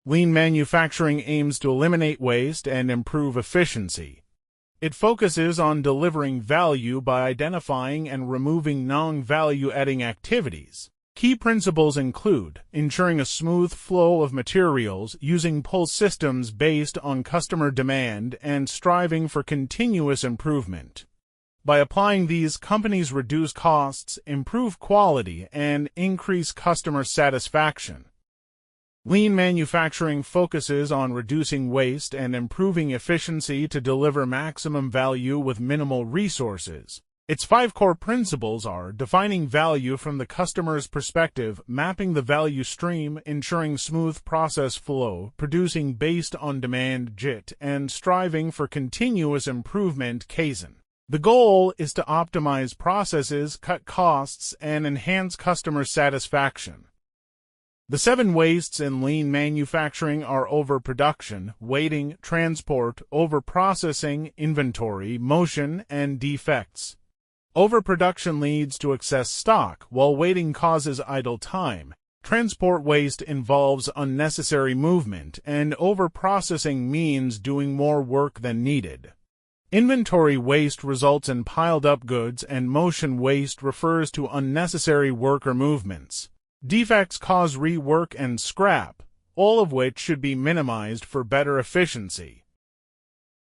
Lean manufacturing aims to eliminate waste and improve efficiency. It focuses on delivering value by identifying and removing non-value-adding activities. Key principles include ensuring a smooth flow of materials, using pull systems based on customer demand, and striving for continuous improvement. By applying these, companies reduce costs, improve quality, and increase customer satisfaction. Lean manufacturing focuses on reducing waste and improving efficiency to deliver maximum value with minimal resources. Its 5 core principles are defining value from the customer's perspective, mapping the value stream, ensuring smooth process flow, producing based on demand JIT, and striving for continuous improvement Kaizen. The goal is to optimize processes, cut costs, and enhance customer satisfaction. The 7 wastes in lean manufacturing are overproduction, waiting, transport, overprocessing, inventory, motion, and defects. Overproduction leads to excess stock, while waiting causes idle time. Transport waste involves unnecessary movement, and overprocessing means doing more work than needed. Inventory waste results in piled-up goods, and motion waste refers to unnecessary work or movements. Defects cause rework and scrap, all of which should be minimized for better efficiency.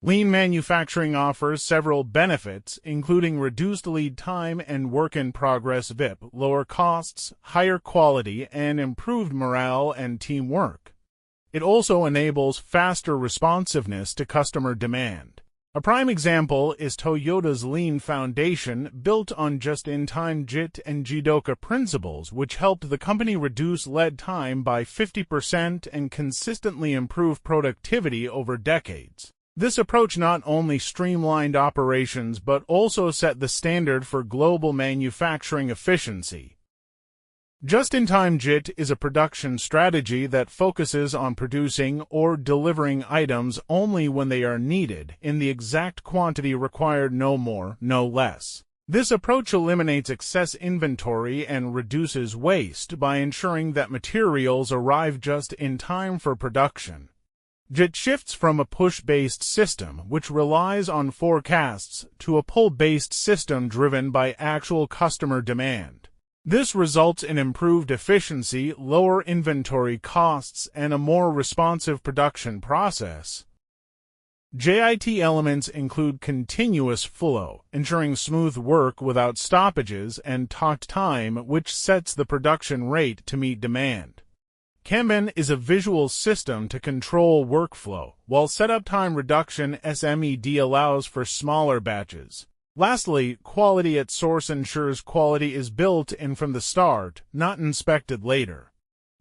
Lean manufacturing offers several benefits, including reduced lead time and work-in-progress WIP, lower costs, higher quality, and improved morale and teamwork. It also enables faster responsiveness to customer demand. A prime example is Toyota's Lean Foundation, built on just-in-time JIT and Jidoka principles, which helped the company reduce lead time by 50% and consistently improve productivity over decades. This approach not only streamlined operations but also set the standard for global manufacturing efficiency. Just-in-time JIT is a production strategy that focuses on producing or delivering items only when they are needed, in the exact quantity required, no more, no less. This approach eliminates excess inventory and reduces waste by ensuring that materials arrive just in time for production. JIT shifts from a push-based system, which relies on forecasts, to a pull-based system driven by actual customer demand. This results in improved efficiency, lower inventory costs, and a more responsive production process. JIT elements include continuous flow, ensuring smooth work without stoppages, and takt time, which sets the production rate to meet demand. Kanban is a visual system to control workflow, while setup time reduction SMED allows for smaller batches. Lastly, quality at source ensures quality is built in from the start, not inspected later.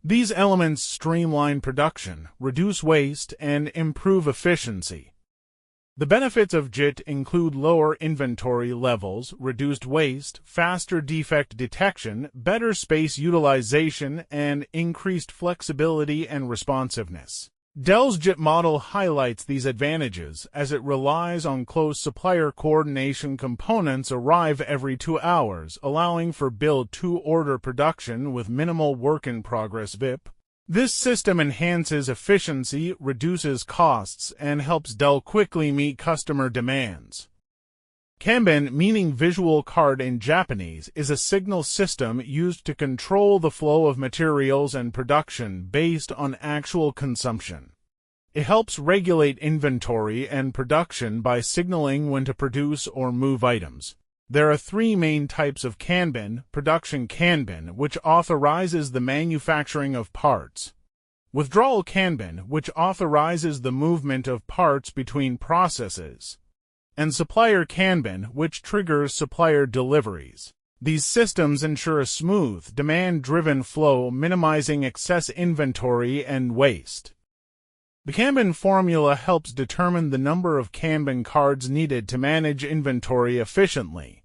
These elements streamline production, reduce waste, and improve efficiency. The benefits of JIT include lower inventory levels, reduced waste, faster defect detection, better space utilization, and increased flexibility and responsiveness. Dell's JIT model highlights these advantages as it relies on close supplier coordination. Components arrive every 2 hours, allowing for build-to-order production with minimal work-in-progress WIP. This system enhances efficiency, reduces costs, and helps Dell quickly meet customer demands. Kanban, meaning visual card in Japanese, is a signal system used to control the flow of materials and production based on actual consumption. It helps regulate inventory and production by signaling when to produce or move items. There are 3 main types of Kanban: production Kanban, which authorizes the manufacturing of parts; withdrawal Kanban, which authorizes the movement of parts between processes; and supplier Kanban, which triggers supplier deliveries. These systems ensure a smooth, demand-driven flow, minimizing excess inventory and waste. The Kanban formula helps determine the number of Kanban cards needed to manage inventory efficiently.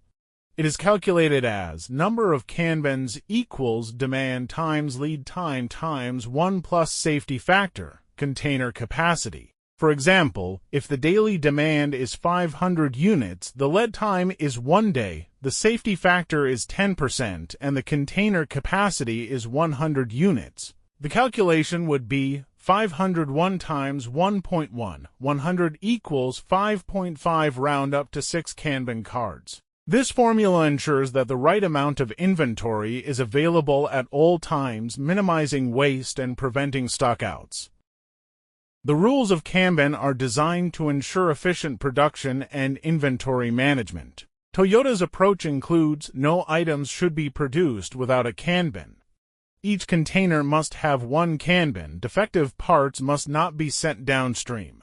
It is calculated as number of Kanbans equals demand times lead time times 1 plus safety factor, container capacity. For example, if the daily demand is 500 units, the lead time is 1 day, the safety factor is 10%, and the container capacity is 100 units. The calculation would be 501 times 1.1, 100 equals 5.5 round up to 6 Kanban cards. This formula ensures that the right amount of inventory is available at all times, minimizing waste and preventing stockouts. The rules of Kanban are designed to ensure efficient production and inventory management. Toyota's approach includes no items should be produced without a Kanban. Each container must have one Kanban. Defective parts must not be sent downstream.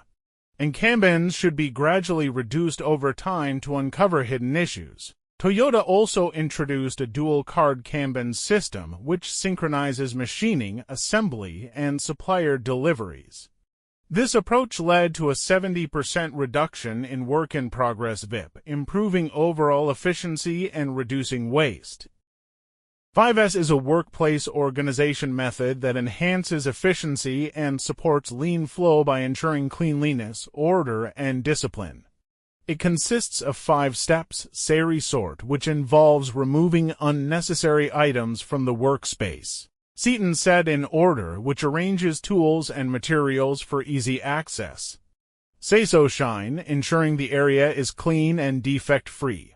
And Kanbans should be gradually reduced over time to uncover hidden issues. Toyota also introduced a dual-card Kanban system which synchronizes machining, assembly, and supplier deliveries. This approach led to a 70% reduction in work-in-progress WIP, improving overall efficiency and reducing waste. 5S is a workplace organization method that enhances efficiency and supports lean flow by ensuring cleanliness, order, and discipline. It consists of 5 steps: SARI sort, which involves removing unnecessary items from the workspace. Seaton set in order, which arranges tools and materials for easy access. Seiso shine, ensuring the area is clean and defect-free.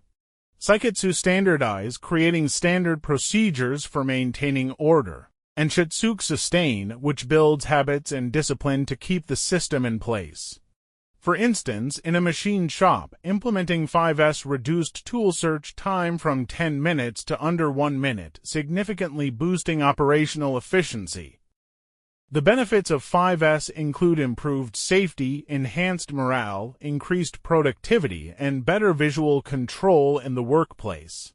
Saiketsu standardize, creating standard procedures for maintaining order. And Shitsuke sustain, which builds habits and discipline to keep the system in place. For instance, in a machine shop, implementing 5S reduced tool search time from 10 minutes to under 1 minute, significantly boosting operational efficiency. The benefits of 5S include improved safety, enhanced morale, increased productivity, and better visual control in the workplace.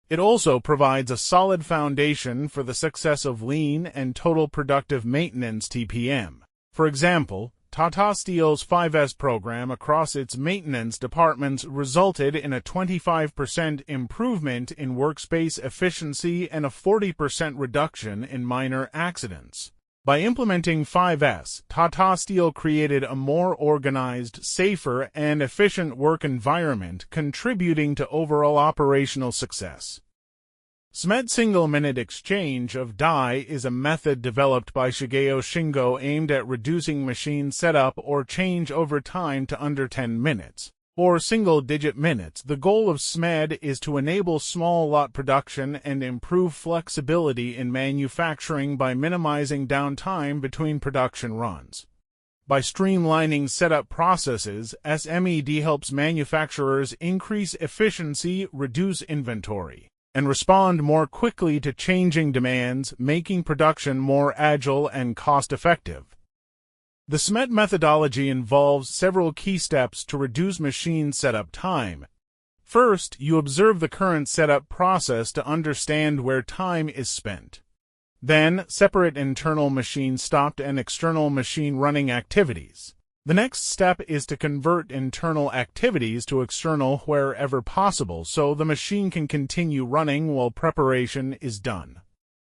It also provides a solid foundation for the success of lean and total productive maintenance (TPM). For example, Tata Steel's 5S program across its maintenance departments resulted in a 25% improvement in workspace efficiency and a 40% reduction in minor accidents. By implementing 5S, Tata Steel created a more organized, safer, and efficient work environment, contributing to overall operational success. SMED single-minute exchange of die is a method developed by Shigeo Shingo aimed at reducing machine setup or change over time to under 10 minutes, or single-digit minutes. The goal of SMED is to enable small lot production and improve flexibility in manufacturing by minimizing downtime between production runs. By streamlining setup processes, SMED helps manufacturers increase efficiency, reduce inventory, and respond more quickly to changing demands, making production more agile and cost-effective. The SMED methodology involves several key steps to reduce machine setup time. First, you observe the current setup process to understand where time is spent. Then, separate internal machine stopped and external machine running activities. The next step is to convert internal activities to external wherever possible so the machine can continue running while preparation is done.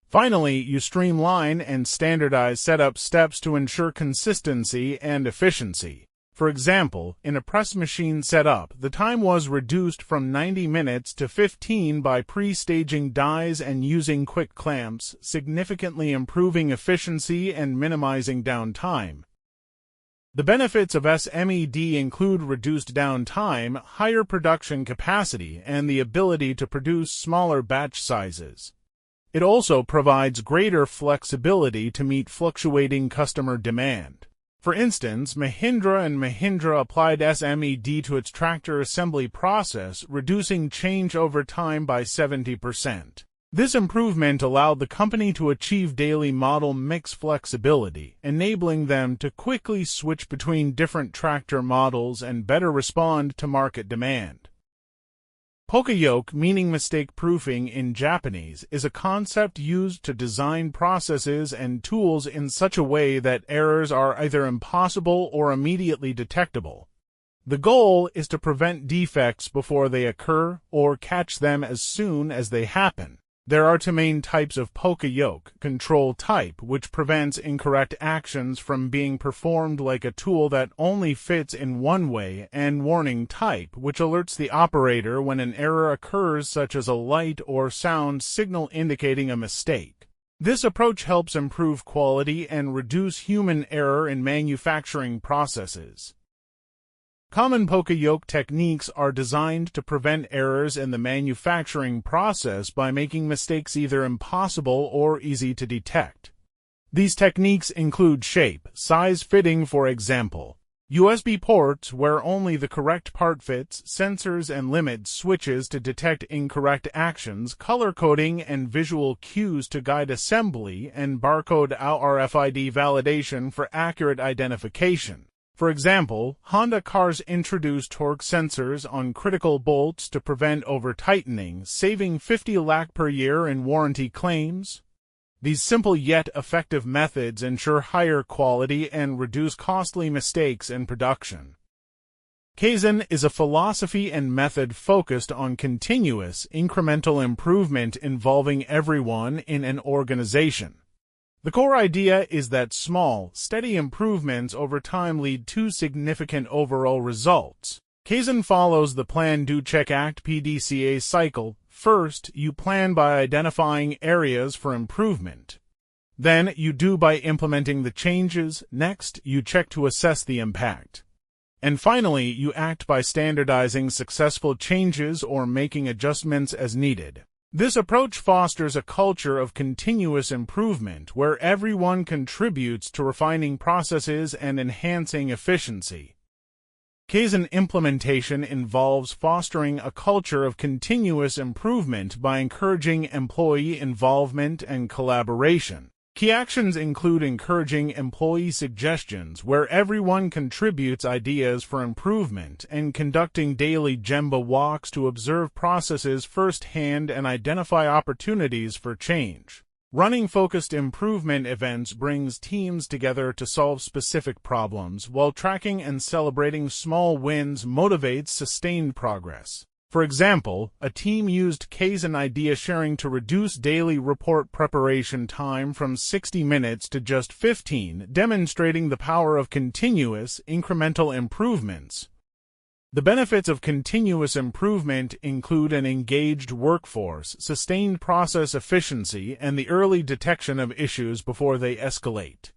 Finally, you streamline and standardize setup steps to ensure consistency and efficiency. For example, in a press machine setup, the time was reduced from 90 minutes to 15 by pre-staging dies and using quick clamps, significantly improving efficiency and minimizing downtime. The benefits of SMED include reduced downtime, higher production capacity, and the ability to produce smaller batch sizes. It also provides greater flexibility to meet fluctuating customer demand. For instance, Mahindra & Mahindra applied SMED to its tractor assembly process, reducing changeover time by 70%. This improvement allowed the company to achieve daily model mix flexibility, enabling them to quickly switch between different tractor models and better respond to market demand. Poka-yoke, meaning mistake proofing in Japanese, is a concept used to design processes and tools in such a way that errors are either impossible or immediately detectable. The goal is to prevent defects before they occur or catch them as soon as they happen. There are two main types of Poka-yoke: control type, which prevents incorrect actions from being performed like a tool that only fits in one way, and warning type, which alerts the operator when an error occurs, such as a light or sound signal indicating a mistake. This approach helps improve quality and reduce human error in manufacturing processes. Common Poka-yoke techniques are designed to prevent errors in the manufacturing process by making mistakes either impossible or easy to detect. These techniques include shape, size fitting, for example, USB ports where only the correct part fits, sensors and limit switches to detect incorrect actions, color coding and visual cues to guide assembly, and barcode RFID validation for accurate identification. For example, Honda cars introduced torque sensors on critical bolts to prevent over-tightening, saving 50 lakh per year in warranty claims. These simple yet effective methods ensure higher quality and reduce costly mistakes in production. Kaizen is a philosophy and method focused on continuous, incremental improvement involving everyone in an organization. The core idea is that small, steady improvements over time lead to significant overall results. Kaizen follows the Plan, Do, Check, Act (PDCA) cycle. First, you plan by identifying areas for improvement. Then, you do by implementing the changes. Next, you check to assess the impact. And finally, you act by standardizing successful changes or making adjustments as needed. This approach fosters a culture of continuous improvement where everyone contributes to refining processes and enhancing efficiency. Kaizen implementation involves fostering a culture of continuous improvement by encouraging employee involvement and collaboration. Key actions include encouraging employee suggestions where everyone contributes ideas for improvement and conducting daily Gemba walks to observe processes firsthand and identify opportunities for change. Running focused improvement events brings teams together to solve specific problems, while tracking and celebrating small wins motivates sustained progress. For example, a team used Kaizen idea sharing to reduce daily report preparation time from 60 minutes to just 15, demonstrating the power of continuous, incremental improvements. The benefits of continuous improvement include an engaged workforce, sustained process efficiency, and the early detection of issues before they escalate.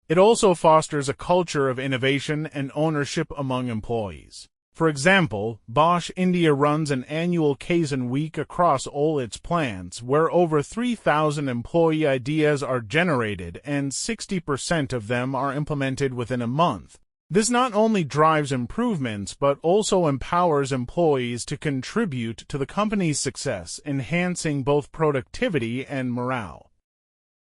It also fosters a culture of innovation and ownership among employees. For example, Bosch India runs an annual Kaizen week across all its plants, where over 3,000 employee ideas are generated and 60% of them are implemented within a month. This not only drives improvements but also empowers employees to contribute to the company's success, enhancing both productivity and morale.